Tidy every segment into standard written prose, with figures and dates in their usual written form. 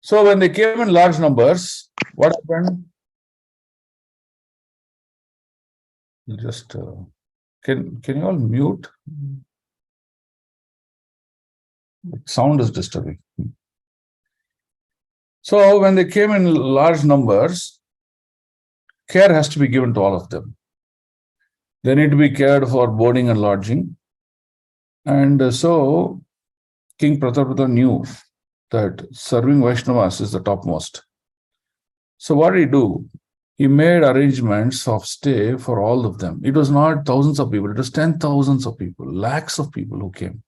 So when they came in large numbers, what happened? Just can you all mute? Sound is disturbing. So when they came in large numbers, care has to be given to all of them. They need to be cared for boarding and lodging. And so King Prataprata knew that serving Vaishnavas is the topmost. So what did he do? He made arrangements of stay for all of them. It was not thousands of people, it was 10,000s of people, lakhs of people who came.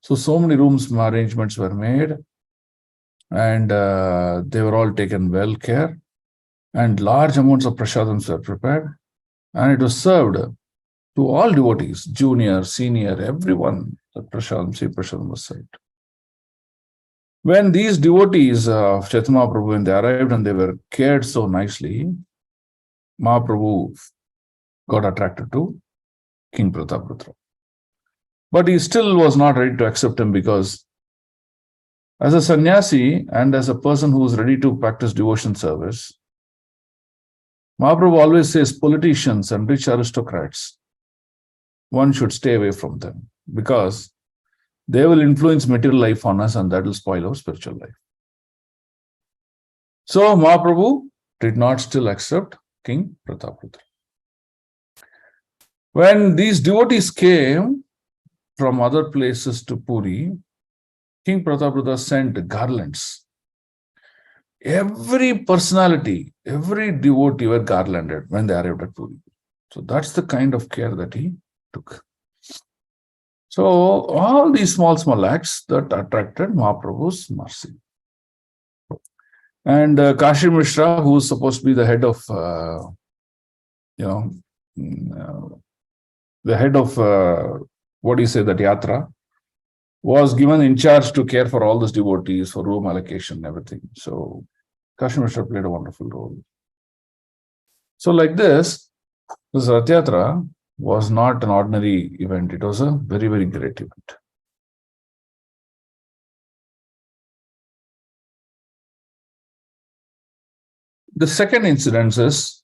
So many rooms arrangements were made, and they were all taken well care, and large amounts of prasadams were prepared, and it was served to all devotees, junior, senior, everyone. The prasadam was served. When these devotees of Chaitanya Mahaprabhu, when they arrived and they were cared so nicely, Mahaprabhu got attracted to King Prataprata. But he still was not ready to accept him, because as a sannyasi and as a person who is ready to practice devotion service, Mahaprabhu always says politicians and rich aristocrats, one should stay away from them, because they will influence material life on us and that will spoil our spiritual life. So Mahaprabhu did not still accept King Prataprata. When these devotees came from other places to Puri, King Prataprata sent garlands. Every personality, every devotee were garlanded when they arrived at Puri. So that's the kind of care that he took. So all these small acts that attracted Mahaprabhu's mercy. And Kashi Mishra, who is supposed to be the head of, that Yatra, was given in charge to care for all these devotees, for room allocation and everything. So Kashi Mishra played a wonderful role. So like this Rath Yatra was not an ordinary event. It was a very, very great event. The second incident is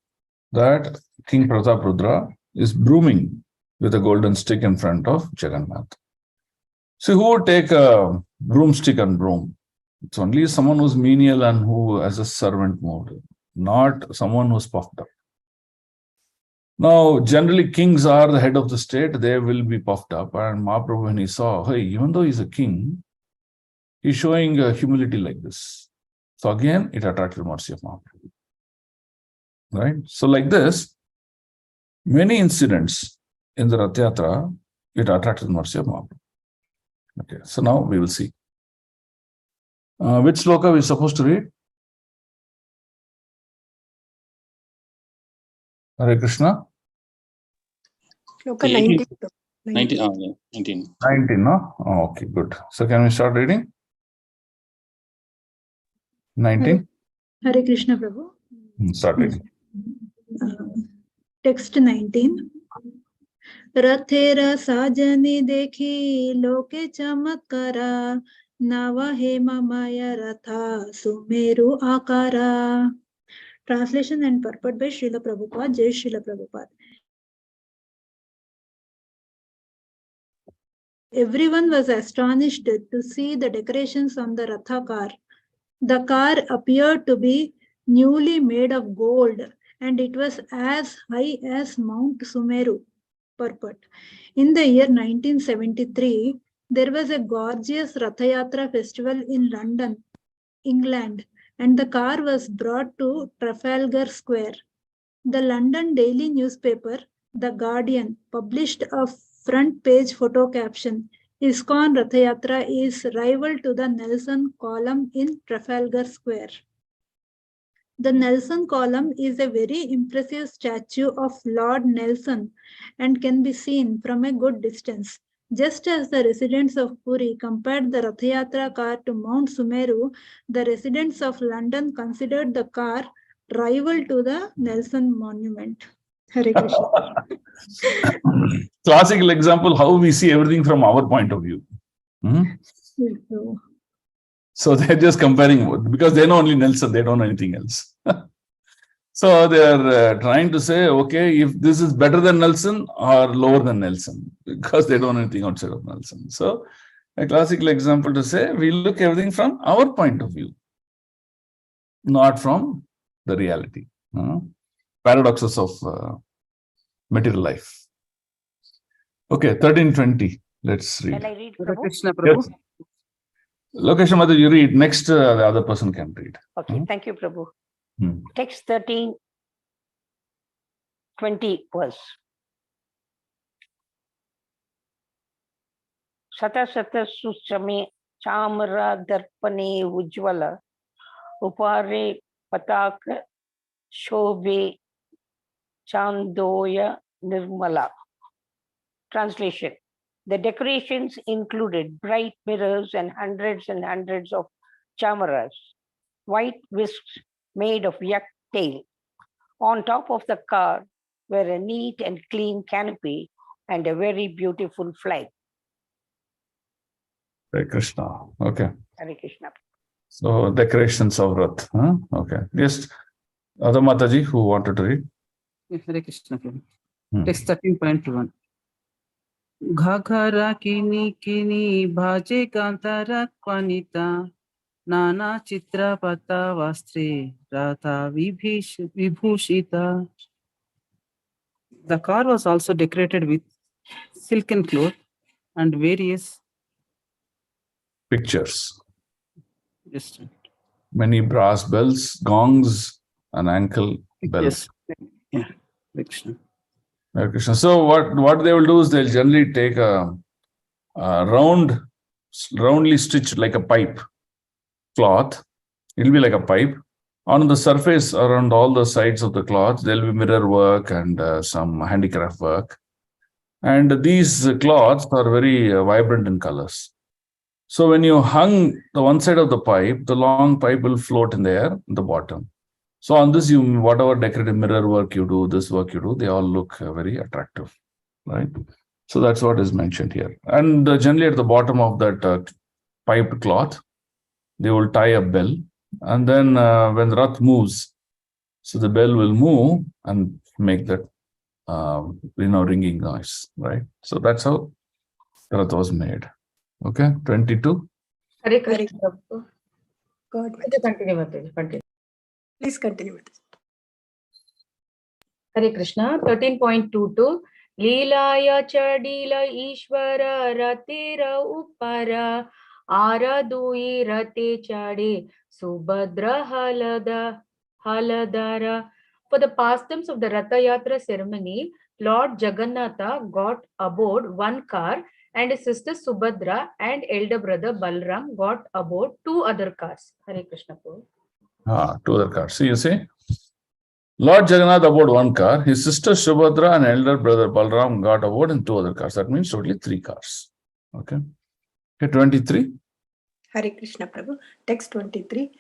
that King Prataprudra is brooming with a golden stick in front of Jagannath. So who would take a broomstick and broom? It's only someone who's menial and who has a servant mode, not someone who's puffed up. Now, generally, kings are the head of the state. They will be puffed up. And Mahaprabhu, when he saw, hey, even though he's a king, he's showing humility like this. So again, it attracted mercy of Mahaprabhu. Right? So like this, many incidents in the Rath Yatra, it attracted mercy of Mahaprabhu. Okay, so now we will see. Which sloka are we supposed to read? Hare Krishna? Sloka 19. 19. 19. 19, no? Oh, okay, good. So can we start reading? 19? Hare Krishna, Prabhu. Start reading. Text 19. Rathera sajani dekhi loke chamatkara nava hema maya ratha sumeru akara. Translation and purport by Srila Prabhupada. Jai Srila Prabhupada. Everyone was astonished to see the decorations on the Ratha car. The car appeared to be newly made of gold, and it was as high as Mount Sumeru. Purport. In the year 1973, there was a gorgeous Ratha Yatra festival in London, England, and the car was brought to Trafalgar Square. The London daily newspaper, The Guardian, published a front page photo caption, ISKCON Ratha Yatra is rival to the Nelson column in Trafalgar Square. The Nelson column is a very impressive statue of Lord Nelson and can be seen from a good distance. Just as the residents of Puri compared the Ratha Yatra car to Mount Sumeru, the residents of London considered the car rival to the Nelson monument. Hare Krishna. Classical example, how we see everything from our point of view. So they're just comparing because they know only Nelson, they don't know anything else. So they're trying to say, okay, if this is better than Nelson or lower than Nelson, because they don't know anything outside of Nelson. So a classical example to say, we look everything from our point of view, not from the reality. Paradoxes of material life. Okay, 1320. Let's read. Can I read, Hare Prabhu? Krishna, Prabhu. Yes. Lokesh Mother, you read. Next, the other person can read. Okay, thank you, Prabhu. Hmm. Text 13:20 verse. Sata sata susame chamra darpane ujjvala upare pataka shobhe chandoya nirmala. Translation. The decorations included bright mirrors and hundreds of chamaras, white whisks made of yak tail. On top of the car were a neat and clean canopy and a very beautiful flag. Hare Krishna. Okay. Hare Krishna. So decorations of Rath. Okay. Yes. Other Mataji who wanted to read. Hare Krishna, Prabhu. Hmm. Text 13.1. घघरा किनी किनी भाजे कांतारा क्वानिता नाना चित्र पता वस्त्रे Radha vibhushita. The car was also decorated with silken cloth and various Pictures. just Many brass bells, gongs, and ankle bells. yes. Yeah, Hare Krishna. Hare Krishna. So what they will do is they'll generally take a roundly stitched like a pipe cloth. It'll be like a pipe. On the surface, around all the sides of the cloth, there'll be mirror work and some handicraft work. And these cloths are very vibrant in colors. So when you hung the one side of the pipe, the long pipe will float in the air in the bottom. So on this, whatever decorative mirror work you do, this work you do, they all look very attractive, right? So that's what is mentioned here. And generally at the bottom of that piped cloth, they will tie a bell. And then when the Rath moves, so the bell will move and make that, ringing noise, right? So that's how the Rath was made. Okay, 22. Hare Krishna. Prabhu. God, Continue, Mataji, continue. please continue with this. Hare Krishna. 13.22. Leelaya chadila Ishvara ratira upara aradui rate chade subhadra haladara. For the pastimes of the Ratha Yatra ceremony, Lord Jagannatha got aboard one car and his sister Subhadra and elder brother Balram got aboard two other cars. Hare Krishna. Prabhu. Two other cars. See, you see, Lord Jagannath aboard one car, his sister Subhadra and elder brother Balram got aboard in two other cars. That means totally three cars. Okay. Okay, 23. Hare Krishna Prabhu. Text 23.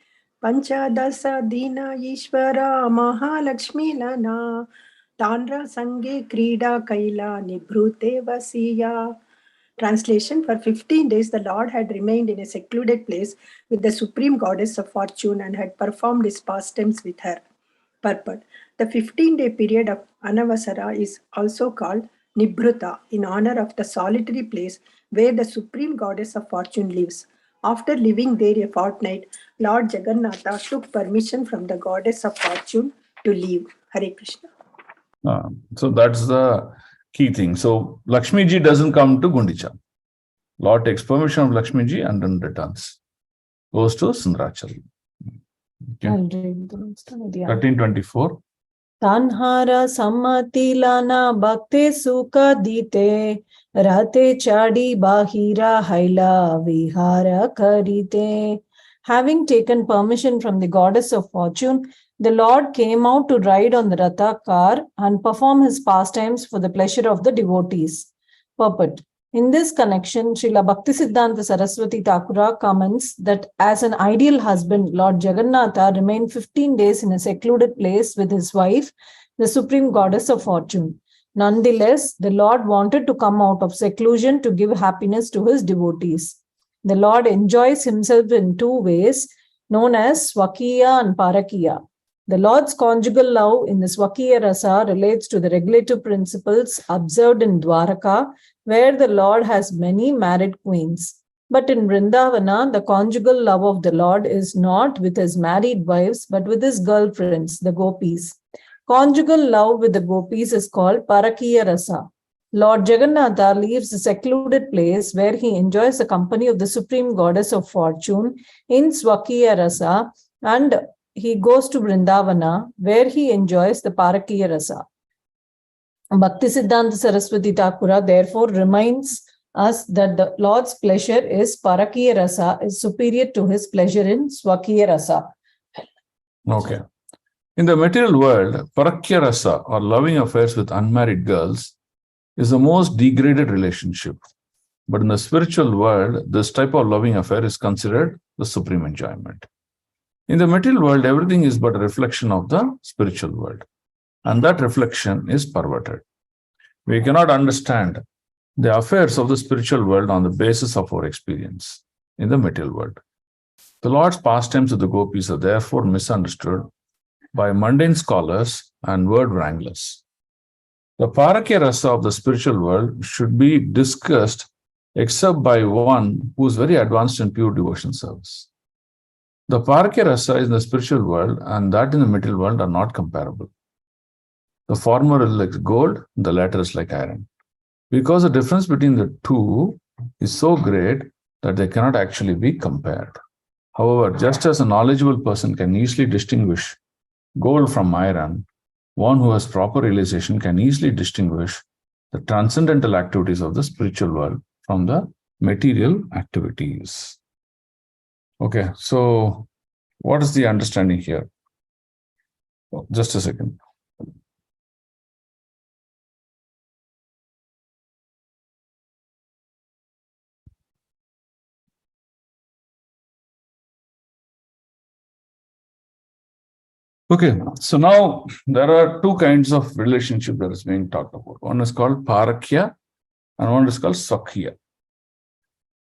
Panchadasa Dina Ishvara Mahalakshmi Lana Tanra Sange Krida Kaila Nibrute Vasiya. Translation. For 15 days, the Lord had remained in a secluded place with the supreme goddess of fortune and had performed his pastimes with her. Purport. The 15-day period of Anavasara is also called Nibruta in honor of the solitary place where the supreme goddess of fortune lives. After living there a fortnight, Lord Jagannatha took permission from the goddess of fortune to leave. Hare Krishna. So that's the key thing. So Lakshmi ji doesn't come to Gundicha. Lord takes permission of Lakshmi ji and then returns. Goes to Sundarachal. Okay. 1324. Tanhara sammatilana bhakte sukha dite rate chadi bahira haila vihara karite. Having taken permission from the goddess of fortune, the Lord came out to ride on the Ratha car and perform his pastimes for the pleasure of the devotees. Purport. In this connection, Srila Bhaktisiddhanta Saraswati Thakura comments that as an ideal husband, Lord Jagannatha remained 15 days in a secluded place with his wife, the supreme goddess of fortune. Nonetheless, the Lord wanted to come out of seclusion to give happiness to his devotees. The Lord enjoys himself in two ways, known as Swakiya and Parakiya. The Lord's conjugal love in the Swakiya Rasa relates to the regulative principles observed in Dwaraka, where the Lord has many married queens. But in Vrindavana, the conjugal love of the Lord is not with his married wives, but with his girlfriends, the gopis. Conjugal love with the gopis is called Parakiya Rasa. Lord Jagannatha leaves a secluded place where he enjoys the company of the supreme goddess of fortune in Swakiya Rasa, and he goes to Vrindavana where he enjoys the Parakiya Rasa. Bhaktisiddhanta Saraswati Thakura therefore reminds us that the Lord's pleasure is Parakiya Rasa is superior to his pleasure in Swakiya Rasa. Okay. In the material world, Parakya Rasa, or loving affairs with unmarried girls, is the most degraded relationship. But in the spiritual world, this type of loving affair is considered the supreme enjoyment. In the material world, everything is but a reflection of the spiritual world, and that reflection is perverted. We cannot understand the affairs of the spiritual world on the basis of our experience in the material world. The Lord's pastimes of the gopis are therefore misunderstood by mundane scholars and word wranglers. The Parakya Rasa of the spiritual world should be discussed except by one who is very advanced in pure devotion service. The Parakya Rasa in the spiritual world and that in the material world are not comparable. The former is like gold, the latter is like iron. Because the difference between the two is so great that they cannot actually be compared. However, just as a knowledgeable person can easily distinguish gold from iron, one who has proper realization can easily distinguish the transcendental activities of the spiritual world from the material activities. Okay, so what is the understanding here? Oh, just a second. Okay, so now there are two kinds of relationship that is being talked about. One is called Parakya and one is called Swakya.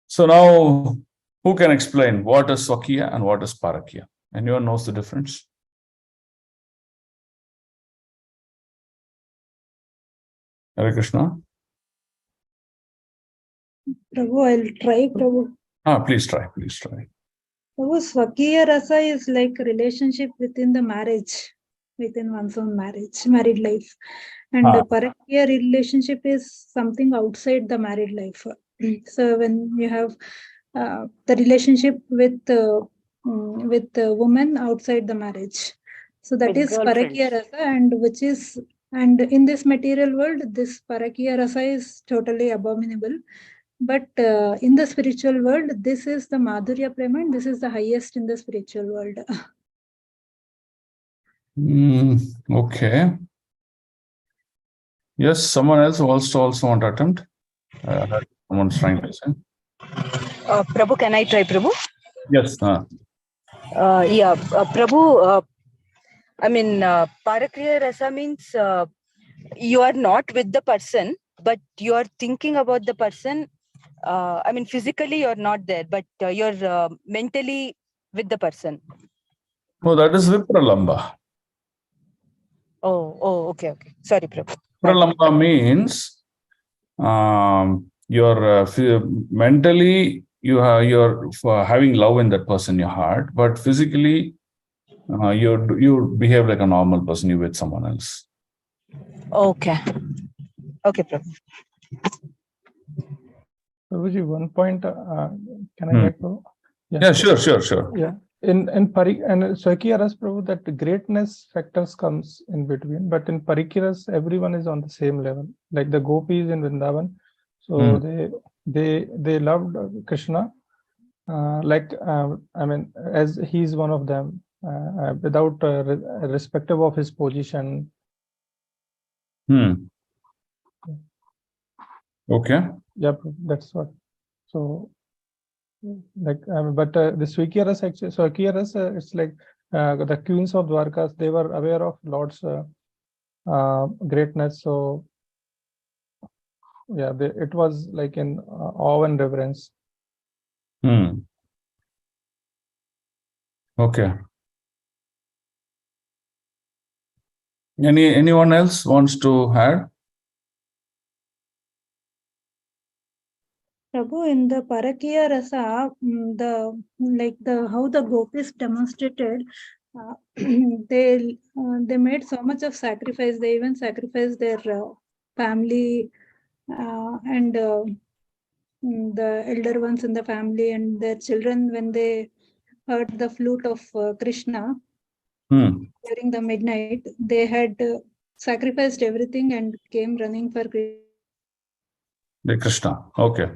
So now, who can explain what is Swakya and what is Parakya? Anyone knows the difference? Hare Krishna. Prabhu, I'll try, Prabhu. Please try, please try. Prabhu, Swakiya Rasa is like relationship within the marriage, within one's own marriage, married life. And the Parakya relationship is something outside the married life. So when you have the relationship with the woman outside the marriage. So that With is girlfriends. Parakya Rasa, and in this material world, this Parakya Rasa is totally abominable. But in the spiritual world, this is the Madhurya Prema, and this is the highest in the spiritual world. Okay. Yes, someone else also want to attempt. Someone's trying to say. Prabhu, can I try, Prabhu? Yes. Prabhu, I mean, Parakriya Rasa means you are not with the person, but you are thinking about the person. I mean, physically you're not there, but you're mentally with the person. No, that is Vipralamba. Oh, okay. Sorry, Prabhu. Vipralamba means you're mentally you're having love in that person in your heart, but physically you behave like a normal person. You with someone else. Okay, Prabhu. Prabhuji, one point, can I make, Prabhu? Yeah, sure. Yeah, in Swakiya Prabhu, that greatness factors comes in between, but in Parikiras, everyone is on the same level, like the gopis in Vrindavan. So they loved Krishna, I mean, as he's one of them, without respective of his position. Okay. Yeah, that's what. So, like, but the Swakiya Rasa, actually, Swakiya Rasa, it's like the queens of Dwarkas, they were aware of Lord's greatness. So, yeah, it was like in awe and reverence. Okay. Anyone else wants to add? Prabhu, in the Parakiya Rasa, how the gopis demonstrated, they made so much of sacrifice. They even sacrificed their family and the elder ones in the family and their children when they heard the flute of Krishna during the midnight. They had sacrificed everything and came running for The Krishna. Okay.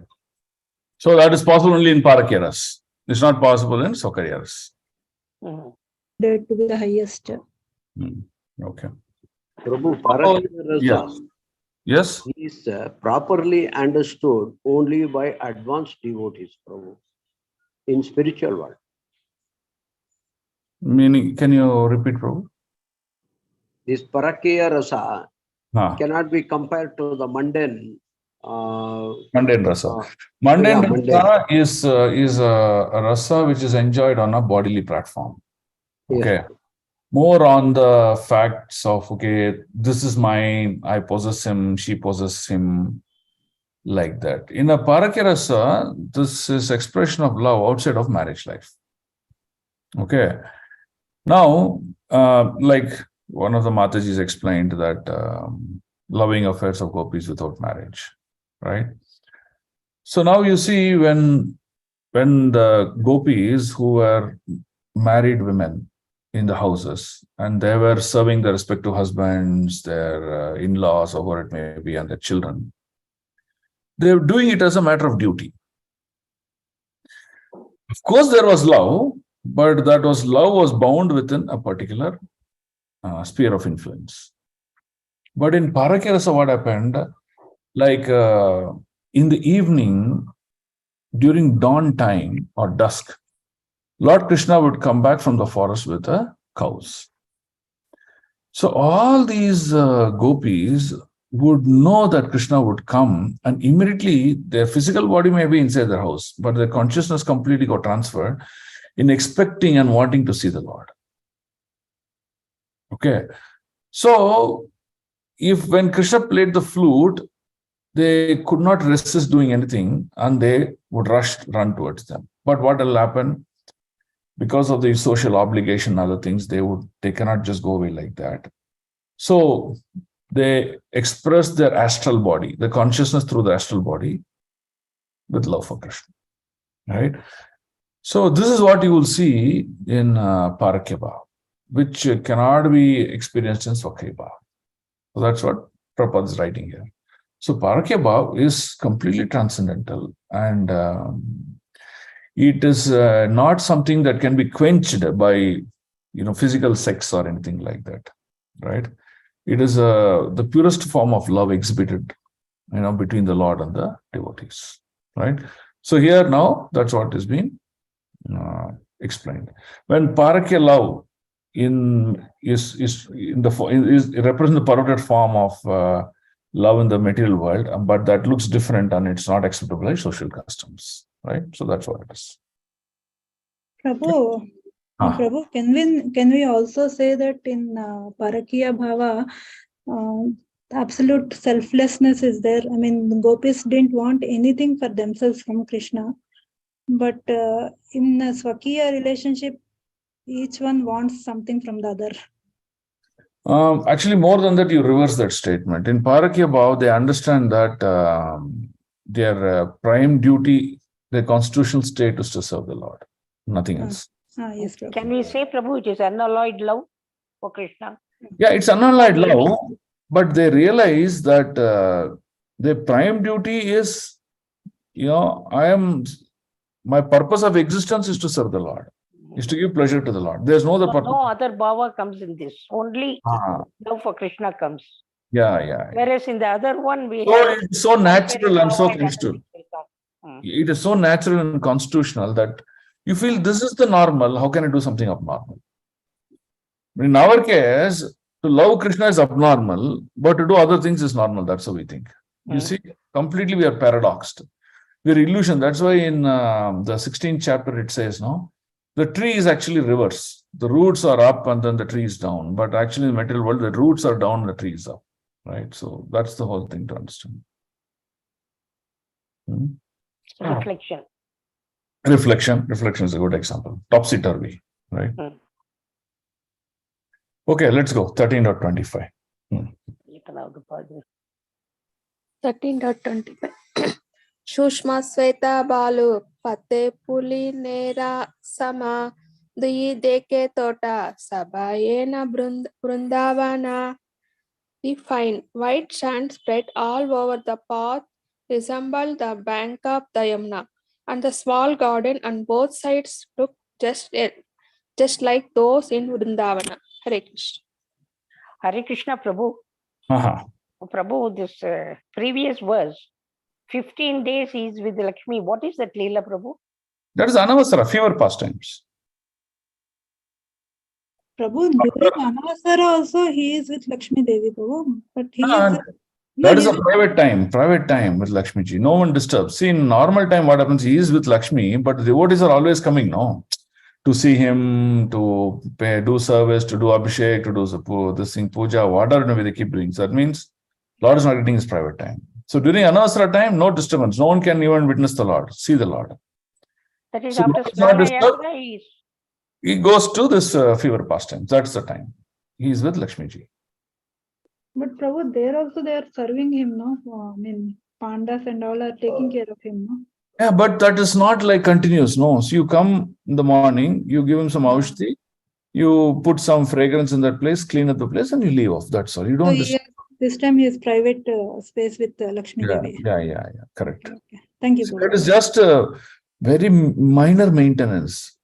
So that is possible only in Parakyaras. It's not possible in Sakaryaras. Mhm. to be the highest. Okay. Prabhu, Oh, Parakya yeah. Rasa Yes. is properly understood only by advanced devotees, Prabhu, in spiritual world. Meaning, can you repeat, Prabhu? This Parakya Rasa cannot be compared to the mundane. Mundane rasa. Mundane mundane. rasa is a rasa which is enjoyed on a bodily platform. Okay. Yes. More on the facts of, okay, this is mine, I possess him, she possesses him, like that. In a Parakya rasa, this is expression of love outside of marriage life. Okay. Now, like one of the Matajis explained that loving affairs of gopis without marriage, right? So now you see when the gopis who were married women in the houses and they were serving their respective husbands, their in-laws, or whatever it may be, and their children, they were doing it as a matter of duty. Of course, there was love, but love was bound within a particular sphere of influence. But in Parakya Rasa, what happened? Like in the evening, during dawn time or dusk, Lord Krishna would come back from the forest with the cows. So all these gopis would know that Krishna would come, and immediately their physical body may be inside their house, but their consciousness completely got transferred in expecting and wanting to see the Lord. Okay. So if when Krishna played the flute, they could not resist doing anything and they would run towards them. But what will happen? Because of the social obligation and other things, they cannot just go away like that. So they express their astral body, the consciousness through the astral body with love for Krishna, right? So this is what you will see in Parakya Bhav, which cannot be experienced in Swakya Bhav. So that's what Prabhupada is writing here. So Parakya Bhav is completely transcendental, and it is not something that can be quenched by physical sex or anything like that, right? It is the purest form of love exhibited between the Lord and the devotees, right? So here now that's what is being explained. When Parakya love is represents the perverted form of love in the material world, but that looks different and it's not acceptable by social customs, right? So that's what it is. Prabhu, Prabhu, can we also say that in Parakya Bhava, absolute selflessness is there? I mean, the gopis didn't want anything for themselves from Krishna, but in a Swakiya relationship, each one wants something from the other. Actually, more than that, you reverse that statement. In Parakya Bhav, they understand that their prime duty, their constitutional state is to serve the Lord, nothing else. Yes, Prabhu. Can we say, Prabhu, it is unalloyed love for Krishna? Yeah, it's unalloyed love, but they realize that their prime duty is, my purpose of existence is to serve the Lord, is to give pleasure to the Lord. There's no other purpose. No other bhava comes in this. Only love for Krishna comes. Yeah. Whereas in the other one, we have it's so natural and so constitutional. It is so natural and constitutional that you feel this is the normal. How can I do something abnormal? In our case, to love Krishna is abnormal, but to do other things is normal. That's how we think. You see, completely we are paradoxed. We're illusion. That's why in the 16th chapter it says, no, the tree is actually reverse. The roots are up and then the tree is down. But actually in the material world, the roots are down and the tree is up. Right? So that's the whole thing to understand. Reflection. Reflection is a good example. Topsy-turvy, right? Okay, let's go. 13.25. 13.25. Shushma Sveta Balu Pate Puli Nera Sama Duyi Deke Tota Sabayena Brundavana. We find white sand spread all over the path, resemble the bank of the Yamuna, and the small garden on both sides look just like those in Vrindavana. Hare Krishna. Hare Krishna, Prabhu. Prabhu, this previous verse, 15 days he is with Lakshmi. What is that, Leela, Prabhu? That is Anavasara, fewer pastimes. Prabhu, during Anavasara also he is with Lakshmi Devi, Prabhu. But he is... That is a private time with Lakshmi ji. No one disturbs. See, in normal time, what happens? He is with Lakshmi, but the devotees are always coming, no? To see him, to do service, to do abhishek, to do this thing, puja, whatever they keep doing. So that means Lord is not getting his private time. So during Anavasara time, no disturbance. No one can even witness the Lord, see the Lord. That is So after Snana Yatra. He goes to this fever pastime. That's the time. He is with Lakshmi ji. But Prabhu, there also they are serving him, no? I mean, pandas and all are taking care of him, no? Yeah, but that is not like continuous, no. So you come in the morning, you give him some aushti, you put some fragrance in that place, clean up the place, and you leave off. That's all. You don't. So this time he has private space with Lakshmi Devi. Yeah. Correct. Okay. Thank you. So that is just a very minor maintenance.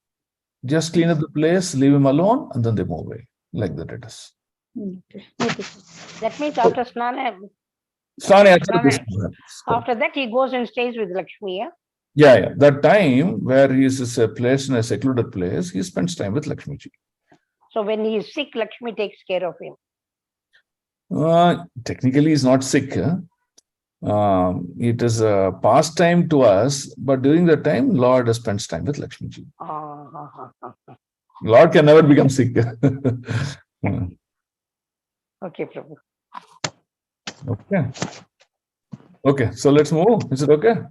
Just clean up the place, leave him alone, and then they move away. Like that it is. Okay. That means after Snana. After that, he goes and stays with Lakshmi. Yeah. That time where he is placed in a secluded place, he spends time with Lakshmi ji. So when he is sick, Lakshmi takes care of him. Technically, he's not sick. It is a pastime to us, but during that time, Lord spends time with Lakshmi ji. Lord can never become sick. Okay, Prabhu. Okay, so let's move. Is it okay?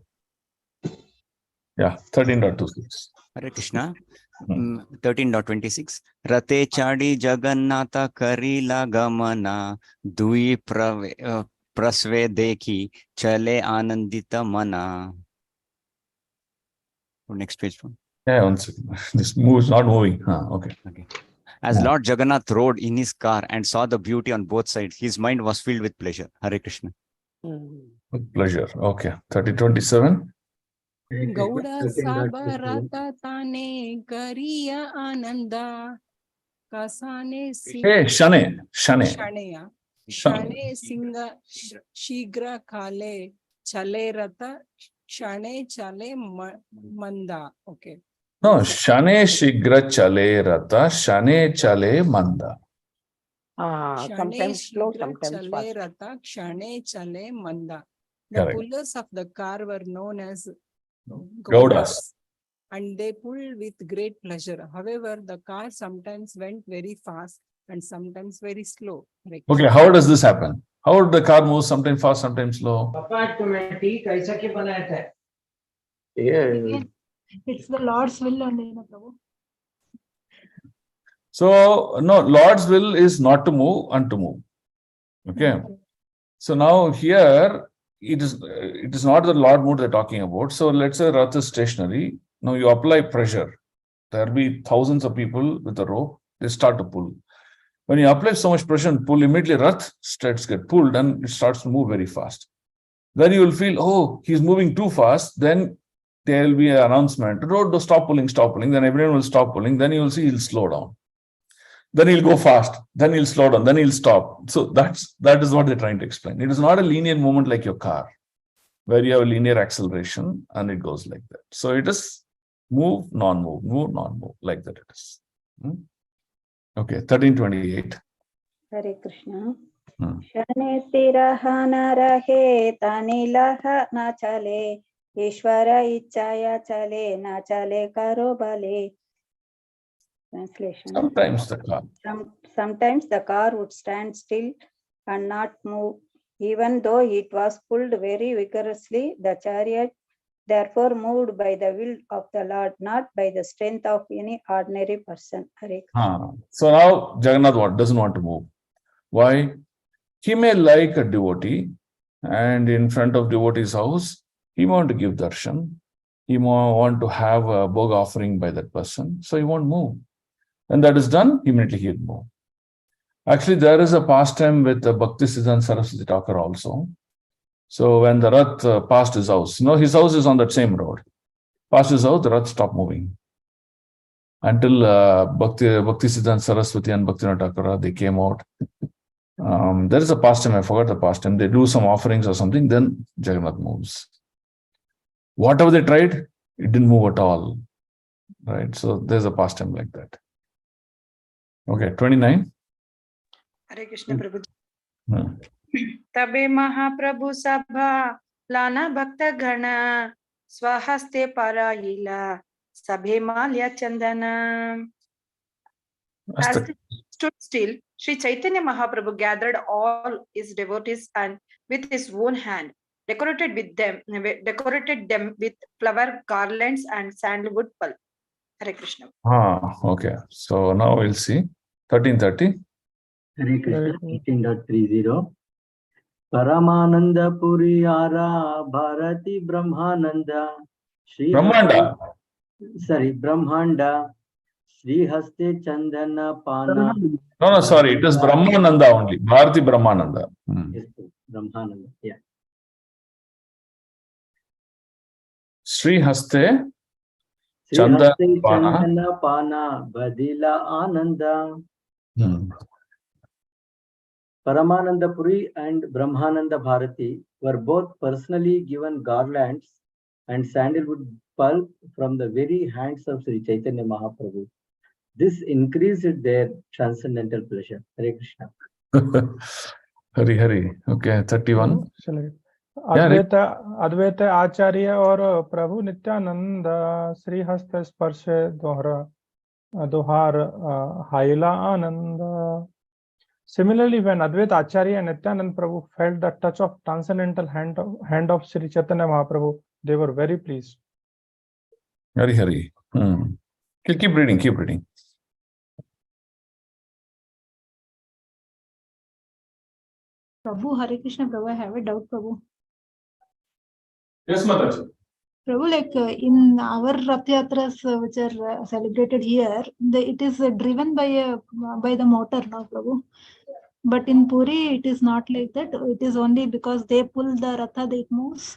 Yeah, 13.26. Hare Krishna. 13.26. Rate chadi jagannatha karila gamana dui prasve dekhi chale anandita mana. Next page. Yeah, 1 second. This move is not moving. Okay. As Lord Jagannath rode in his car and saw the beauty on both sides, his mind was filled with pleasure. Hare Krishna. With pleasure. Okay. 30:27. Gauda Sabarata Tane Kariya Ananda Kasane Hey, Shane. Shaneya Shane Singa Shigra Kale Chale Rata Shane Chale Manda. Okay. No, Shane Shigra Chale Rata, Shane Chale Manda. Sometimes slow, sometimes fast. Rata Shane Chale Manda. The Correct. pullers of the car were known as Gaudas. And they pulled with great pleasure. However, the car sometimes went very fast and sometimes very slow. Okay, how does this happen? How would the car move sometimes fast, sometimes slow? Yeah. It's the Lord's will only, Prabhu. So, no, Lord's will is not to move and to move. Okay. So now here, it is not the Lord mood they're talking about. So let's say Ratha is stationary. Now you apply pressure. There will be thousands of people with a rope. They start to pull. When you apply so much pressure and pull, immediately Rath starts to get pulled and it starts to move very fast. Then you will feel, oh, he's moving too fast. Then there will be an announcement. Stop pulling, stop pulling. Then everyone will stop pulling. Then you will see he'll slow down. Then he'll go fast. Then he'll slow down. Then he'll stop. So that is what they're trying to explain. It is not a linear movement like your car, where you have a linear acceleration and it goes like that. So it is move, non-move, move, non-move, like that it is. Okay, 13:28. Hare Krishna. Shane tiraha narahe tanilaha na chale Ishvara ichaya chale na chale karo bale. Translation. Sometimes the car would stand still and not move, even though it was pulled very vigorously. The chariot therefore moved by the will of the Lord, not by the strength of any ordinary person. Hare Krishna. So now Jagannath doesn't want to move. Why? He may like a devotee, and in front of devotee's house, he want to give darshan. He want to have a bhog offering by that person, so he won't move. When that is done, immediately he'll move. Actually, there is a pastime with the Bhaktisiddhanta Saraswati Thakur also. So when the Rath passed his house, his house is on that same road. Passed his house, the Rath stopped moving. Until Bhaktisiddhanta Saraswati and Bhaktivinoda Thakur, they came out. There is a pastime, I forgot the pastime. They do some offerings or something, then Jagannath moves. Whatever they tried, it didn't move at all. Right? So there's a pastime like that. Okay, 29. Hare Krishna Prabhu. Tabe Mahaprabhu Sabha Lana Bhakta Gana Swahaste Parayila Sabhe Malya Chandana. As they stood still, Sri Chaitanya Mahaprabhu gathered all his devotees and with his own hand decorated them with flower garlands and sandalwood pulp. Hare Krishna. Okay. So now we'll see 1330. Hare Krishna, 18.30. Paramananda Puriyara Bharati Brahmananda Brahmanda Sri Haste Chandana Pana. No, sorry, it is Brahmananda only. Bharati Brahmananda. Yes, Brahmananda, yeah. Sri Haste Chandana Pana Badila Ananda. Paramananda Puri and Brahmananda Bharati were both personally given garlands and sandalwood pulp from the very hands of Sri Chaitanya Mahaprabhu. This increased their transcendental pleasure. Hare Krishna. Hari. Okay, 31. अद्वैत आचार्य और प्रभु नित्यानंद श्री हस्त स्पर्श दोहार हाइला आनंद. Similarly, when Advaita Acharya and Nityanand Prabhu felt the touch of transcendental hand of Sri Chaitanya Mahaprabhu, they were very pleased. Hari. Keep reading. Prabhu, Hare Krishna, Prabhu, I have a doubt, Prabhu. Yes, Mataji. Prabhu, like in our Rath Yatras which are celebrated here, it is driven by the motor, no, Prabhu? But in Puri, it is not like that. It is only because they pull the Ratha that it moves.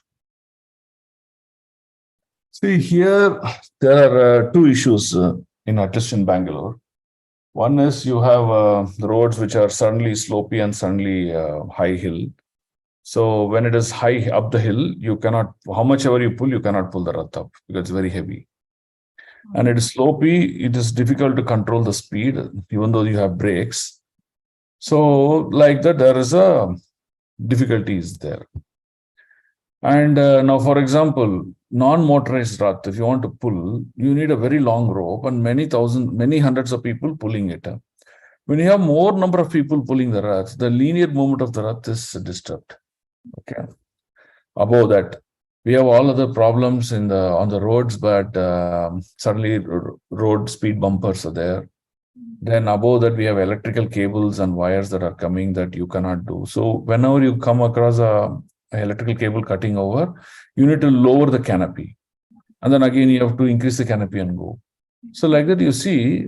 See, here there are two issues in at least in Bangalore. One is you have roads which are suddenly slopey and suddenly high hill. So when it is high up the hill, you cannot, how much ever you pull the Rath up because it's very heavy. And it is slopey, it is difficult to control the speed, even though you have brakes. So like that, there is a difficulties there. And now, for example, non-motorized Rath, if you want to pull, you need a very long rope and many hundreds of people pulling it. When you have more number of people pulling the Rath, the linear movement of the Rath is disturbed. Okay. Above that, we have all other problems on the roads, but suddenly road speed bumpers are there. Then above that, we have electrical cables and wires that are coming that you cannot do. So whenever you come across a electrical cable cutting over, you need to lower the canopy. And then again, you have to increase the canopy and go. So like that, you see,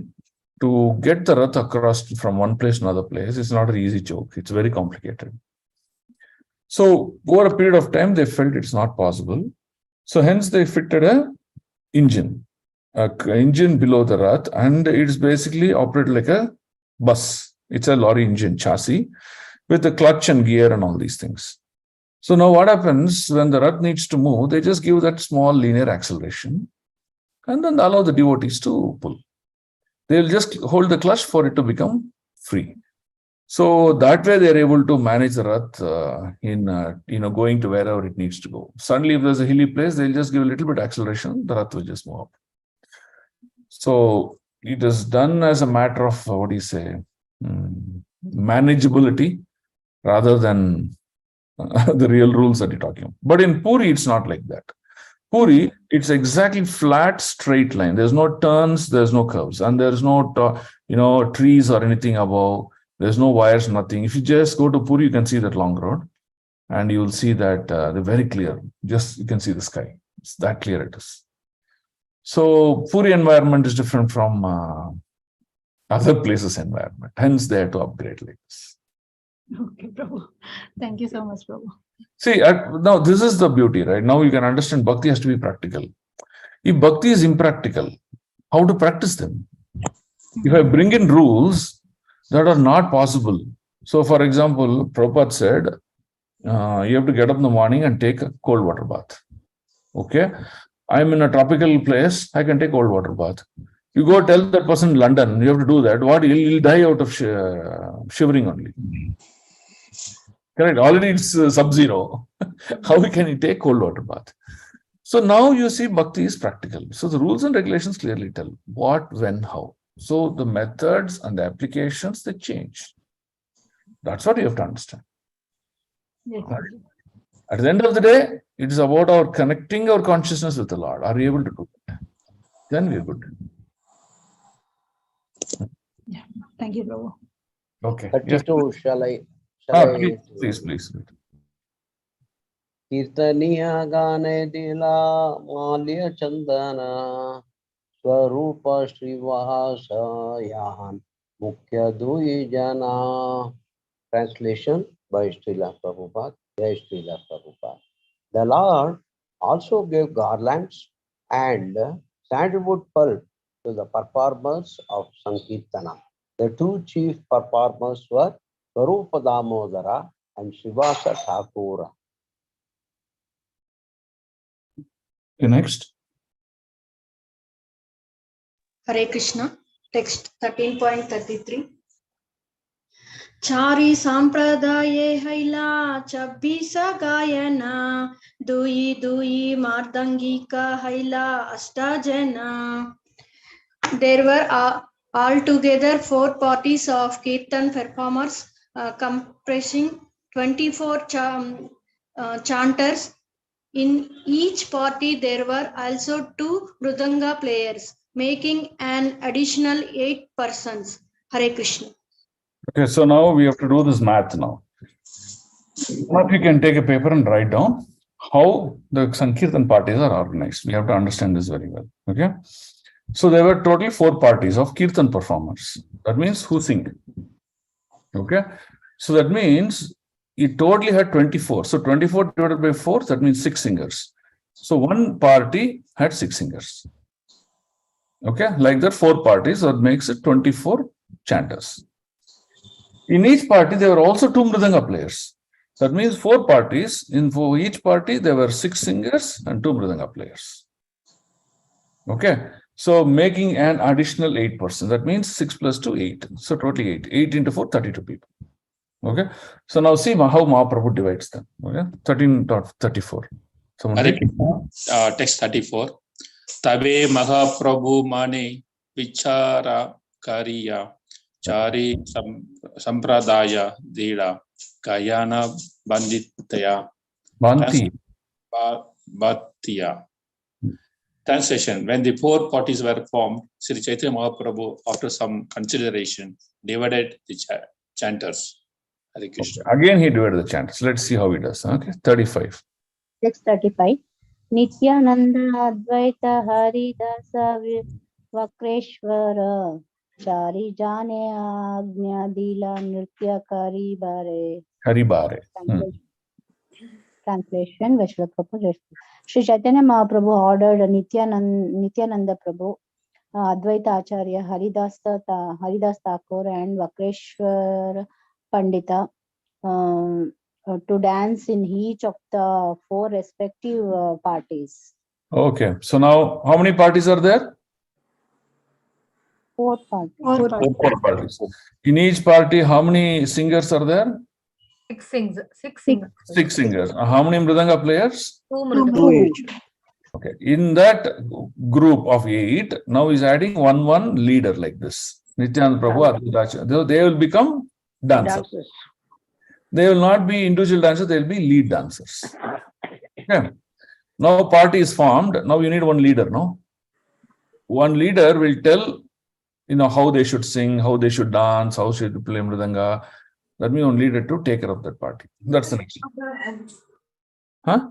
to get the Rath across from one place to another place, it's not an easy joke. It's very complicated. So over a period of time, they felt it's not possible. So hence they fitted an engine below the Rath, and it's basically operated like a bus. It's a lorry engine chassis with a clutch and gear and all these things. So now what happens when the Rath needs to move, they just give that small linear acceleration and then allow the devotees to pull. They'll just hold the clutch for it to become free. So that way they're able to manage the Rath in going to wherever it needs to go. Suddenly, if there's a hilly place, they'll just give a little bit acceleration, the Rath will just move up. So it is done as a matter of manageability rather than the real rules that you're talking about. But in Puri, it's not like that. Puri, it's exactly flat, straight line. There's no turns, there's no curves, and there's no trees or anything above. There's no wires, nothing. If you just go to Puri, you can see that long road, and you will see that they're very clear. Just you can see the sky. It's that clear it is. So Puri environment is different from other places' environment. Hence, they have to upgrade like this. Okay, Prabhu. Thank you so much, Prabhu. See, now this is the beauty, right? Now you can understand Bhakti has to be practical. If Bhakti is impractical, how to practice them? If I bring in rules that are not possible. So, for example, Prabhupada said, you have to get up in the morning and take a cold water bath. Okay? I'm in a tropical place, I can take cold water bath. You go tell that person in London, you have to do that. What? He'll die out of shivering only. Correct. Already it's sub-zero. How can he take cold water bath? So now you see Bhakti is practical. So the rules and regulations clearly tell what, when, how. So the methods and the applications, they change. That's what you have to understand. Yes. At the end of the day, it is about our connecting our consciousness with the Lord. Are we able to do that? Then we're good. Yeah. Thank you, Prabhu. Okay. 32, Yes. shall I? Please. कीर्तनिया गाने दिला माल्य चंदना स्वरूप श्रीवास यान मुख्य दुई जना. Translation by Srila Prabhupada. Jai Srila Prabhupada. The Lord also gave garlands and sandalwood pulp to the performers of Sankirtana. The two chief performers were Swarupa Damodara and Srivasa Thakura. Okay, next. Hare Krishna. Text 13.33. Chari Sampradaye Haila Chabbisa Gayana Dui Mardangika Haila Astajana. There were altogether 4 parties of Kirtan performers comprising 24 chanters. In each party, there were also 2 Mridanga players, making an additional 8 persons. Hare Krishna. Okay, so now we have to do this math now. One of you can take a paper and write down how the Sankirtan parties are organized. We have to understand this very well. Okay. So there were totally 4 parties of Kirtan performers. That means who sing. Okay. So that means it totally had 24. So 24 divided by 4, that means 6 singers. So one party had 6 singers. Okay. Like that, 4 parties, that makes it 24 chanters. In each party, there were also 2 Mridanga players. That means 4 parties. For each party, there were 6 singers and 2 Mridanga players. Okay. So making an additional 8 persons. That means 6 plus 2, 8. So totally 8. 8 into 4, 32 people. Okay. So now see how Mahaprabhu divides them. Okay. 13.34. Text 34. Tabe Mahaprabhu Mane Vichara Kariya Chari Sampradaya Dira Gayana Banditya Bhattiya. Translation. When the 4 parties were formed, Sri Chaitanya Mahaprabhu, after some consideration, divided the chanters. Hare Krishna. Okay. Again, he divided the chanters. Let's see how he does. Okay. 35. Text 35. Nityananda Advaita Haridasa Vakreshwara Chari Jane Agnya Dila Nritya Karibare. Translation. Vaishnav Prabhu. Sri Chaitanya Mahaprabhu ordered Nityananda Prabhu, Advaita Acharya, Haridas Thakur and Vakreshwar Pandita to dance in each of the 4 respective parties. Okay. So now how many parties are there? Four parties. Four parties. In each party, how many singers are there? Six singers. Six singers. How many mridanga players? Two each. Okay. In that group of 8, now he's adding one leader like this. Nityananda Prabhu, Advaita Acharya. They will become dancers. They will not be individual dancers, they will be lead dancers. Okay. Now party is formed. Now you need one leader, no? One leader will tell, how they should sing, how they should dance, how should they play mridanga. That means one leader to take care of that party. That's the next one. Huh?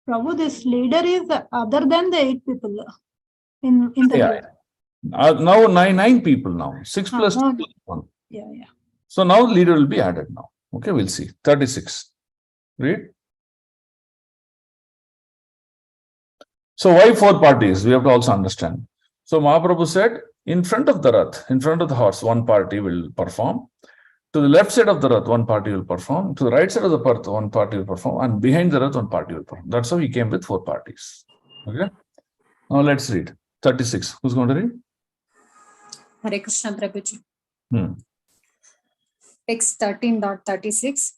Prabhu, this leader is other than the 8 people in the Yeah. Now nine people now. 6 plus 2 plus 1. Yeah. So now leader will be added now. Okay, we'll see. 36. Read. So why 4 parties? We have to also understand. So Mahaprabhu said, in front of the Rath, in front of the horse, one party will perform. To the left side of the Rath, one party will perform. To the right side of the Rath, one party will perform. And behind the Rath, one party will perform. That's how he came with 4 parties. Okay. Now let's read. 36. Who's going to read? Hare Krishna Prabhuji. Text 13.36.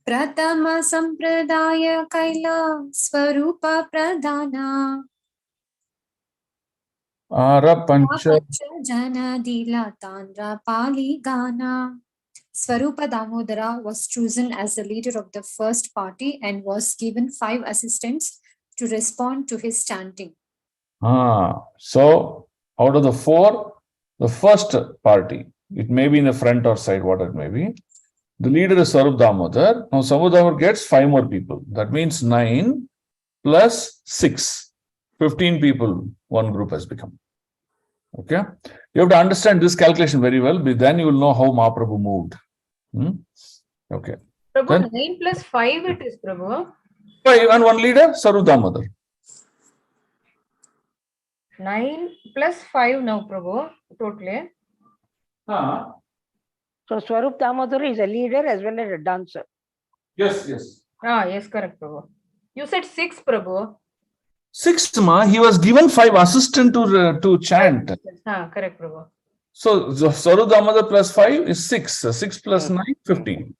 Pratama Sampradaya Kaila Swarupa Pradhana Arapancha Jana Dila Tandra Pali Gana. Swarupa Damodara was chosen as the leader of the first party and was given 5 assistants to respond to his chanting. So out of the 4, the first party, it may be in the front or side, what it may be. The leader is Swarup Damodar. Now Swarup Damodar gets 5 more people. That means 9 plus 6. 15 people, one group has become. Okay. You have to understand this calculation very well, but then you will know how Mahaprabhu moved. Okay. Prabhu, Then, 9 plus 5 it is, Prabhu. 5 and one leader, Swarup Damodar. 9 plus 5 now, Prabhu, totally. So Swarup Damodar is a leader as well as a dancer. Yes. Yes, correct, Prabhu. You said 6, Prabhu. 6, he was given 5 assistants to chant. Correct, Prabhu. So Swarup Damodar plus 5 is 6. 6 plus 9, 15.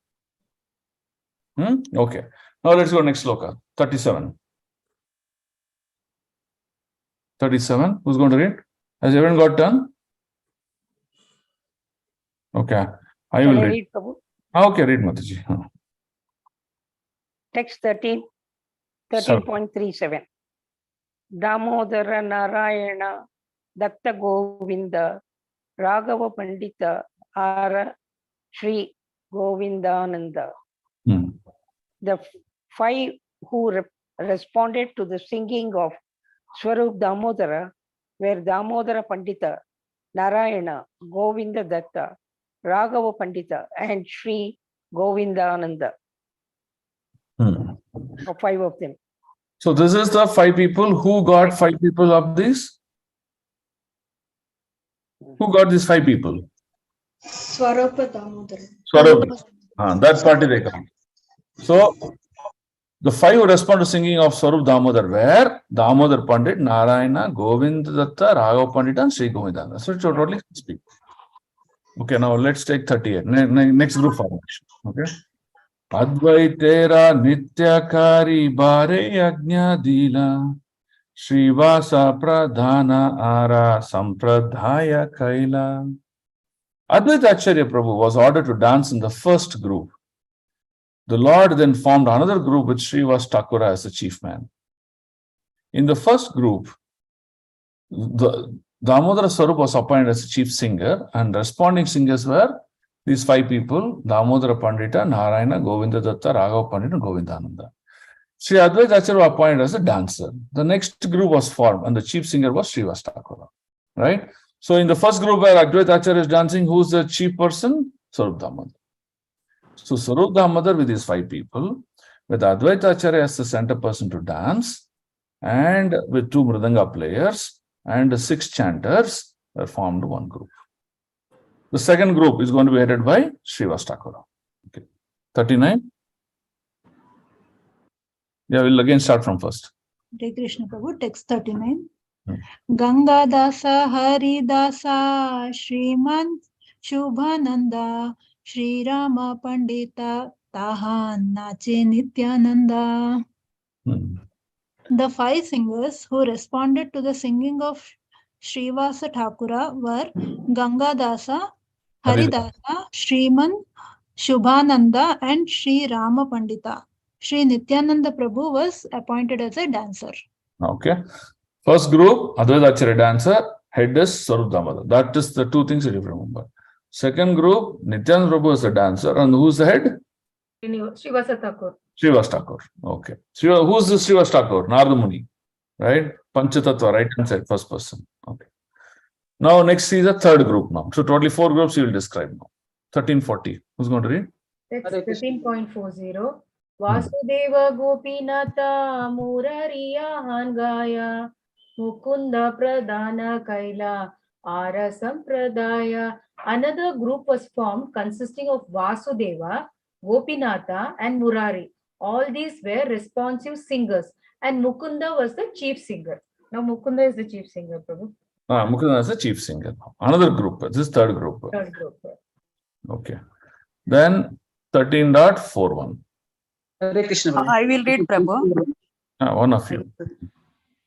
Okay. Now let's go next sloka. 37. 37. Who's going to read? Has everyone got done? Okay. I will read. Prabhu? Okay, read Mataji. Text 13.37. Damodara Narayana Datta Govinda Raghava Pandita Ara Shri Govindananda. The 5 who responded to the singing of Swarup Damodara were Damodara Pandita, Narayana, Govinda Datta, Raghava Pandita, and Shri Govindananda. 5 of them. So this is the 5 people. Who got 5 people of these? Who got these 5 people? Swarupa Damodara. Swarup. That party they come. So the 5 who respond to singing of Swarup Damodar were Damodar Pandit, Narayana, Govinda Datta, Raghava Pandit, and Sri Govindananda. So totally speak. Okay, now let's take 38. Next group formation. Okay. Advaitera Nityakari Bare Yajna Dila Srivasa Pradhana Ara Sampradhaya Kaila. Advaita Acharya Prabhu was ordered to dance in the first group. The Lord then formed another group with Srivas Thakura as the chief man. In the first group, the Damodara Swarup was appointed as the chief singer, and responding singers were these 5 people: Damodara Pandita, Narayana, Govinda Datta, Raghava Pandita, and Govindananda. Sri Advaita Acharya was appointed as a dancer. The next group was formed, and the chief singer was Srivas Thakura. Right? So in the first group where Advaita Acharya is dancing, who's the chief person? Swarup Damodar. So Swarup Damodar with these 5 people, with Advaita Acharya as the center person to dance, and with 2 mridanga players and 6 chanters, were formed one group. The second group is going to be headed by Srivas Thakura. Okay. 39. Yeah, we'll again start from first. Hare Krishna Prabhu, text 39. Gangadasa Haridasa Shriman Shubhananda Shri Rama Pandita Tahan Nache Nityananda. The 5 singers who responded to the singing of Srivasa Thakura were Gangadasa, Haridasa, Shriman, Shubhananda and Sri Rama Pandita. Sri Nityananda Prabhu was appointed as a dancer. Okay. First group, Advaita Acharya dancer, head is Swarup Damodar. That is the 2 things you have to remember. Second group, Nityananda Prabhu is the dancer, and who's the head? Srivasa Thakur. Srivas Thakur. Okay. Who's the Srivas Thakur? Narada Muni. Right? Panchatattva, right hand side, first person. Okay. Now, next is the third group now. So, totally 4 groups you will describe now. 1340. Who's going to read? Text 13.40. Vasudeva Gopinata Murariya Hangaya Mukunda Pradana Kaila Ara Sampradaya. Another group was formed consisting of Vasudeva, Gopinatha and Murari. All these were responsive singers and Mukunda was the chief singer. Now Mukunda is the chief singer, Prabhu. Mukunda is the chief singer. Another group. This is third group. Third group. Okay. Then 13.41. Hare Krishna. I will read, Prabhu. One of you.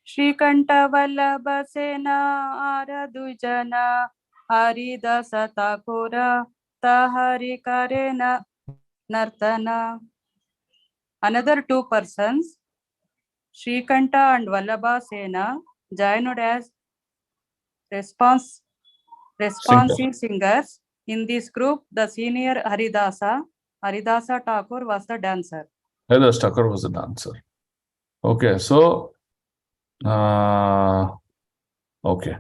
Shrikanta Vallabha Sena Aradujana Haridasa Thakura Tahari Karena Nartana. Another 2 persons, Shrikanta and Vallabha Sena, joined as responsive singers. In this group, the senior Haridasa Thakur was the dancer. Haridasa Thakur was the dancer. Okay, so okay.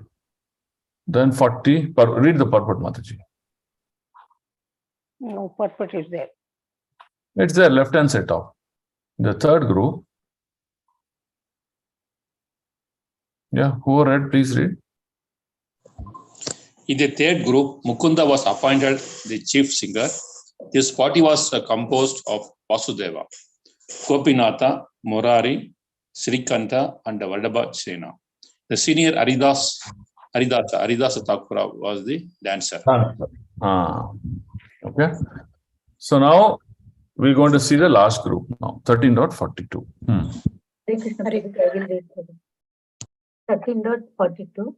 Then 40. Read the purport, Mataji. No, purport is there. It's there, left hand side top. The third group. Yeah, who read? Please read. In the third group, Mukunda was appointed the chief singer. This party was composed of Vasudeva, Gopinatha, Murari, Srikanta, and Vallabha Sena. The senior Haridasa Thakura was the dancer. Okay. So now we're going to see the last group now, 13.42. 13.42.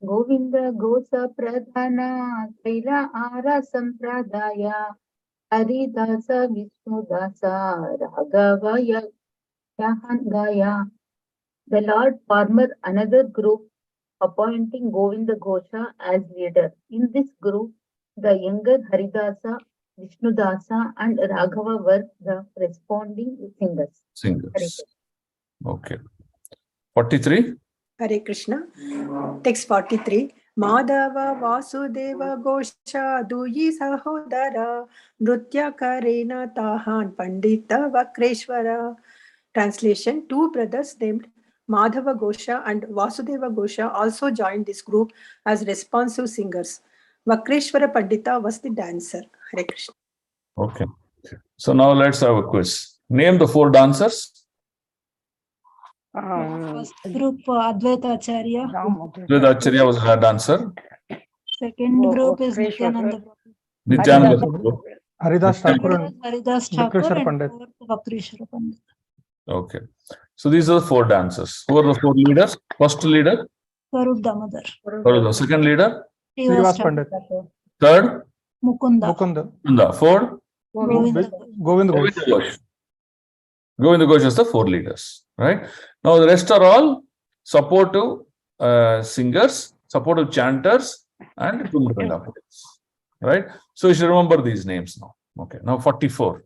Govinda Gosa Pradhana Kaila Ara Sampradaya Haridasa Vishnudasa Raghavaya Yahangaya. The Lord formed another group appointing Govinda Gosha as leader. In this group, the younger Haridasa, Vishnudasa and Raghava were the responding singers. Okay. 43. Hare Krishna. Text 43. Madhava Vasudeva Gosha Duyi Sahodara Nritya Karena Tahan Pandita Vakreshwara. Translation. 2 brothers named Madhava Gosha and Vasudeva Gosha also joined this group as responsive singers. Vakreshwara Pandita was the dancer. Hare Krishna. Okay. So now let's have a quiz. Name the 4 dancers. First group Advaita Acharya. Advaita Acharya was a dancer. Second group is Nityananda Prabhu. Haridas Thakur and Haridas Thakur Vakreshwara and Pandit. fourth Vakreshwara Pandit. Okay. So these are the 4 dancers. Who are the 4 leaders? First leader? Swarup Damodar. Second leader? Srivas Pandit. Third? Mukunda. Fourth? Govinda Ghosh. Govinda Ghosh is the 4 leaders, right? Now the rest are all supportive singers, supportive chanters, and Tumrikanda players, right? So you should remember these names now. Okay, now 44.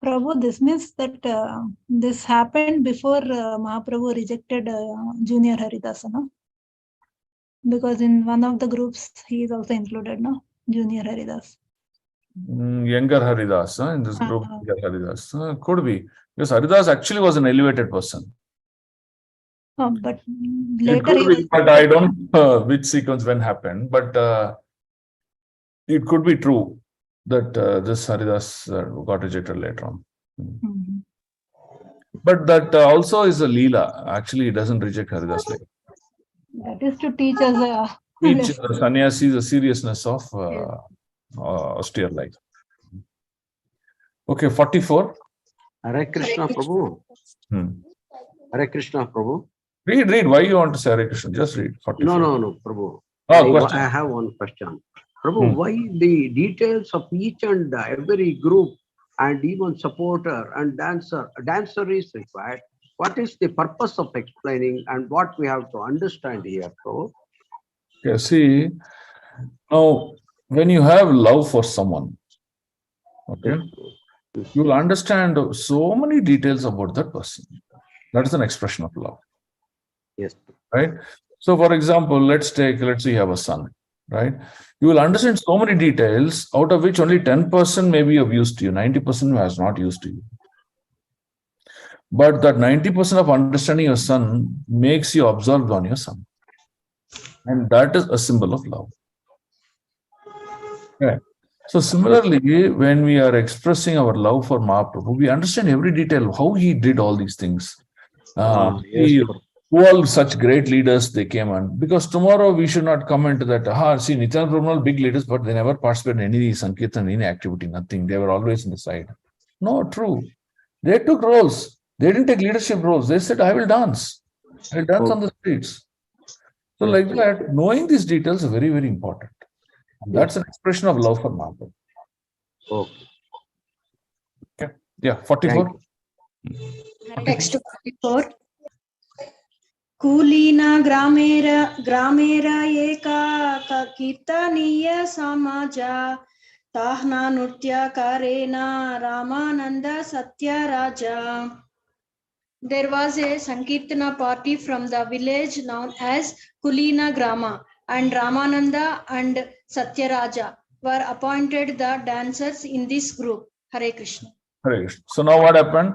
Prabhu, this means that this happened before Mahaprabhu rejected Junior Haridasa, no? Because in one of the groups he is also included, no? Junior Haridas. Younger Haridas, in this group, younger Haridas. Could be. Because Haridas actually was an elevated person. But later it could be, but I don't know which sequence when happened, but it could be true that this Haridas got rejected later on. But that also is a Leela. Actually, he doesn't reject Haridas later. That is to teach us a Teach lesson. sannyasis the seriousness of austere life. Okay, 44. Hare Krishna Prabhu. Hare Krishna Prabhu. Read. Why you want to say Hare Krishna? Just read. 44. No, Prabhu. Question. I have one question. Prabhu, why the details of each and every group and even supporter and dancer is required? What is the purpose of explaining and what we have to understand here, Prabhu? Okay, see, now when you have love for someone, okay, you will understand so many details about that person. That is an expression of love. Yes. Right? So, for example, let's say you have a son, right? You will understand so many details, out of which only 10% may be of use to you, 90% has not used to you. But that 90% of understanding your son makes you absorbed on your son. And that is a symbol of love. Okay. So similarly, when we are expressing our love for Mahaprabhu, we understand every detail, how he did all these things. Who all such great leaders they came on. Because tomorrow we should not comment that, see, Nityananda Prabhu, big leaders, but they never participated in any Sankirtan, any activity, nothing. They were always in the side. No, true. They took roles. They didn't take leadership roles. They said, I will dance. I will dance on the streets. So like that, knowing these details is very, very important. And that's an expression of love for Mahaprabhu. Okay. Yeah, 44. Next to 44. Kulina gramera eka kirtaniya samaja tahna nutya karena Ramananda Satya Raja. There was a Sankirtana party from the village known as Kulina Grama, and Ramananda and Satyaraja were appointed the dancers in this group. Hare Krishna. Hare Krishna. So now what happened?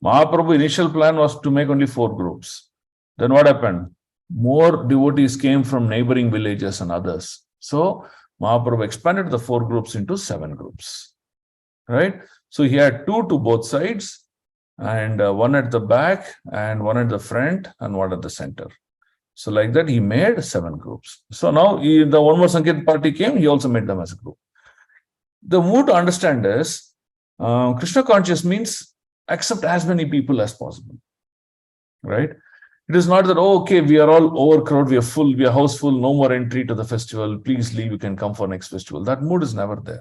Mahaprabhu initial plan was to make only 4 groups. Then what happened? More devotees came from neighboring villages and others. So Mahaprabhu expanded the 4 groups into 7 groups. Right? So he had 2 to both sides, and 1 at the back, and 1 at the front, and 1 at the center. So like that, he made 7 groups. So now the one more Sankirtan party came, he also made them as a group. The more to understand is, Krishna conscious means accept as many people as possible. Right? It is not that, oh, okay, we are all overcrowded, we are full, we are house full, no more entry to the festival, please leave, you can come for next festival. That mood is never there.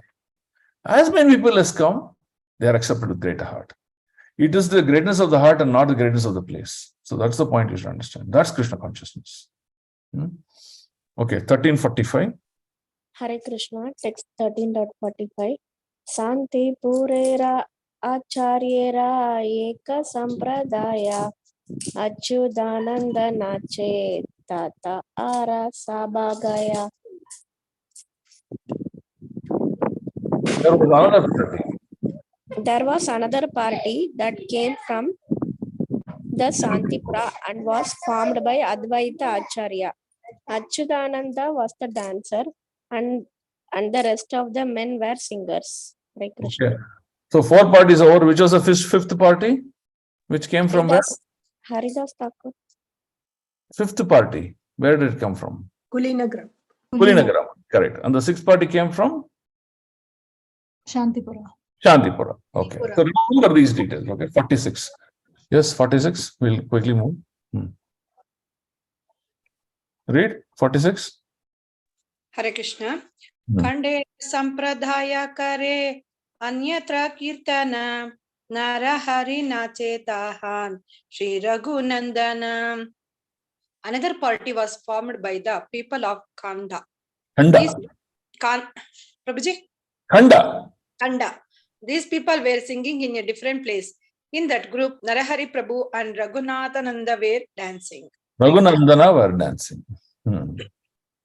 As many people as come, they are accepted with greater heart. It is the greatness of the heart and not the greatness of the place. So that's the point you should understand. That's Krishna consciousness. Okay, 1345. Hare Krishna, text 13.45. Santi Purera Acharyera Eka Sampradaya Achyudananda Nache Tata Ara Sabagaya. There was another party that came from the Santipura and was formed by Advaita Acharya. Achyudananda was the dancer and the rest of the men were singers. Hare Krishna. Okay. So 4 parties over. Which was the 5th party? Which came from where? Haridas Thakur. 5th party. Where did it come from? Kulinagram. Kulinagram. Correct. And the 6th party came from? Shantipura. Shantipura. Okay. So remember these details. Okay. 46. Yes, 46. We'll quickly move. Read 46. Hare Krishna. Khande sampradaya kare anyatra kirtana narahari nache tahan Shri Raghunandana. Another party was formed by the people of Khanda. Prabhuji? Khanda. These people were singing in a different place. In that group, Narahari Prabhu and Raghunathananda were dancing. Raghunandana were dancing.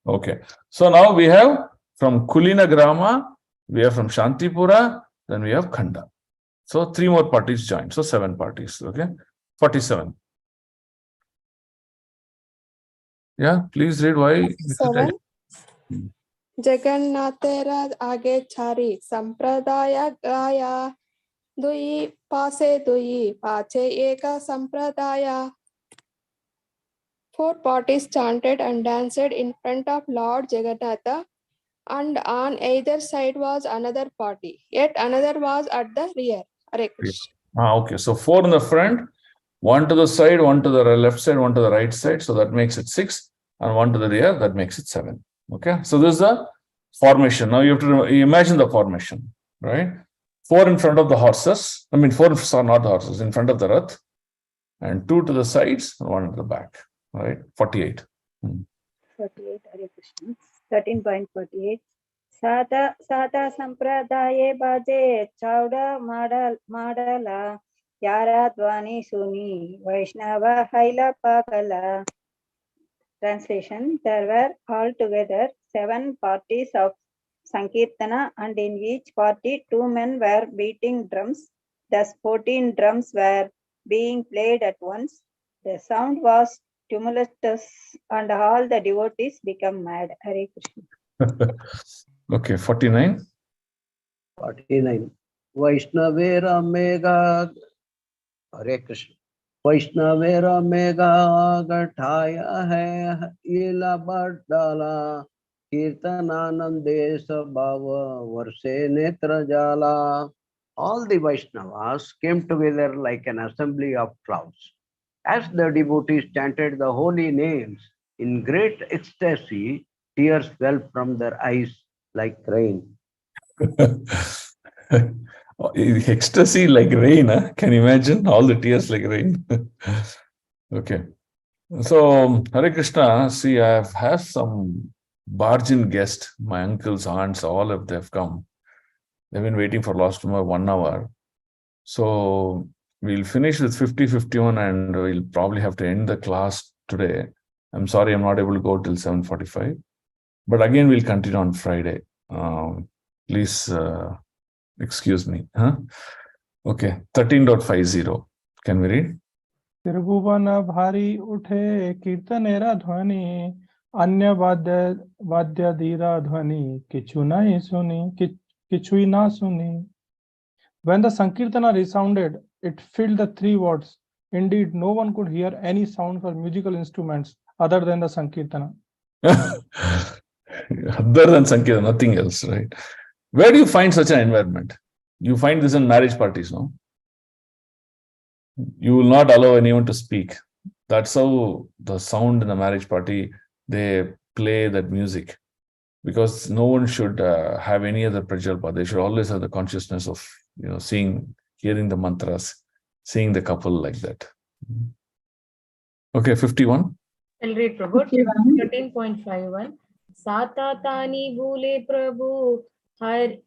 Okay. So now we have from Kulina Grama, we have from Shantipura, then we have Khanda. So 3 more parties joined. So 7 parties. Okay. 47. Yeah, please read why. 7. Jagannatera age chari sampradaya gaya dui pache eka sampradaya. 4 parties chanted and danced in front of Lord Jagannatha, and on either side was another party. Yet another was at the rear. Hare Krishna. Okay, so 4 in the front, 1 to the side, 1 to the left side, 1 to the right side. So that makes it 6, and 1 to the rear, that makes it 7. Okay, so this is the formation. Now you have to imagine the formation, right? 4 in front of the horses. I mean, 4 not the horses, in front of the Rath, and 2 to the sides, and 1 at the back, right? 48. 48, Hare Krishna. 13.48. Sata Sampradaye Baje Chauda Madala Yaradvani Suni Vaishnava Haila Pakala. Translation. There were altogether 7 parties of Sankirtana, and in each party 2 men were beating drums. Thus 14 drums were being played at once. The sound was tumultuous, and all the devotees became mad. Hare Krishna. Okay, 49. 49. Vaishnavera Mega. Hare Krishna. Vaishnavera Mega Gathaya hai ila Badala Kirtananande Sabhava Varse Netra Jala. All the Vaishnavas came together like an assembly of clouds. As the devotees chanted the holy names in great ecstasy, tears fell from their eyes like rain. Ecstasy like rain, huh? Can you imagine all the tears like rain? Okay. So, Hare Krishna, see, I have some bargain guests, my uncles, aunts, all of them have come. They've been waiting for last 1 hour. So, we'll finish with 50, 51, and we'll probably have to end the class today. I'm sorry, I'm not able to go till 7:45. But again, we'll continue on Friday. Please excuse me. Huh? Okay, 13.50. Can we read? त्रिभुवन भारी उठे कीर्तनेरा ध्वनि अन्य वाद्य धीरा ध्वनि किछु नहीं सुनी किछुई ना सुनी. When the Sankirtana resounded, it filled the 3 wards. Indeed, no one could hear any sound for musical instruments other than the Sankirtana. Other than Sankirtana, nothing else, right? Where do you find such an environment? You find this in marriage parties, no? You will not allow anyone to speak. That's how the sound in the marriage party, they play that music. Because no one should have any other prajalpa. They should always have the consciousness of, hearing the mantras, seeing the couple like that. Okay, 51. I'll read Prabhu. 13.51. Sata tani bhule Prabhu Hari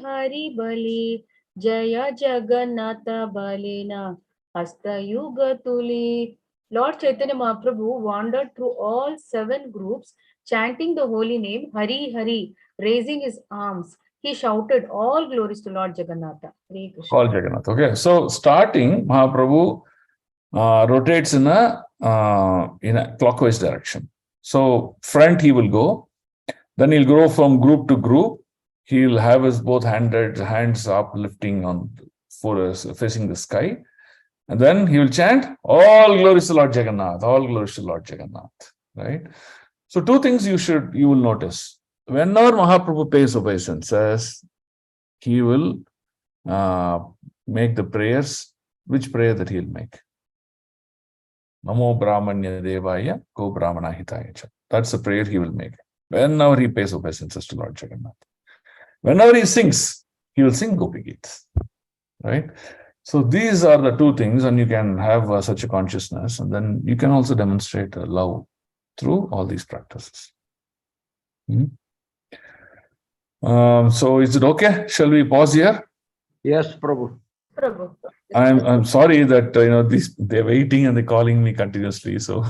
Hari Bali Jaya Jagannatha Balena Hasta Yuga Tuli. Lord Chaitanya Mahaprabhu wandered through all 7 groups, chanting the holy name Hari Hari, raising his arms. He shouted, all glories to Lord Jagannatha. Hare Krishna. All Jagannath. Okay, so starting, Mahaprabhu rotates in a clockwise direction. So front he will go, then he'll go from group to group. He'll have his both hands uplifting on facing the sky. And then he will chant, all glories to Lord Jagannath, all glories to Lord Jagannath, right? So 2 things you will notice. Whenever Mahaprabhu pays obeisances, he will make the prayers. Which prayer that he'll make? Namo Brahmanya Devaya Go Brahmana Hitaya Cha. That's the prayer he will make. Whenever he pays obeisances to Lord Jagannath. Whenever he sings, he will sing Gopi Geets, right? So these are the 2 things, and you can have such a consciousness, and then you can also demonstrate love through all these practices. So is it okay? Shall we pause here? Yes, Prabhu. Prabhu. I'm sorry that they're waiting and they're calling me continuously. So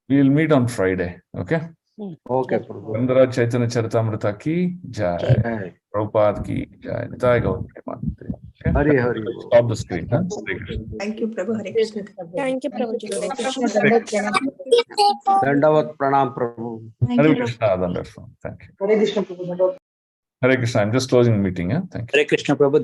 we'll meet on Friday. Okay. Okay, Prabhu. Vandara Chaitanya Charitamrita ki jai. Prabhupada ki jai. Nitai Gaur Premanande. Hari Hari. Stop the screen. Huh? Thank you, Prabhu. Hare Krishna. Thank you, Prabhuji. Dandavat Pranam, Prabhu. Hare Krishna. Thank you. Hare Krishna. I'm just closing the meeting. Thank you. Hare Krishna, Prabhu.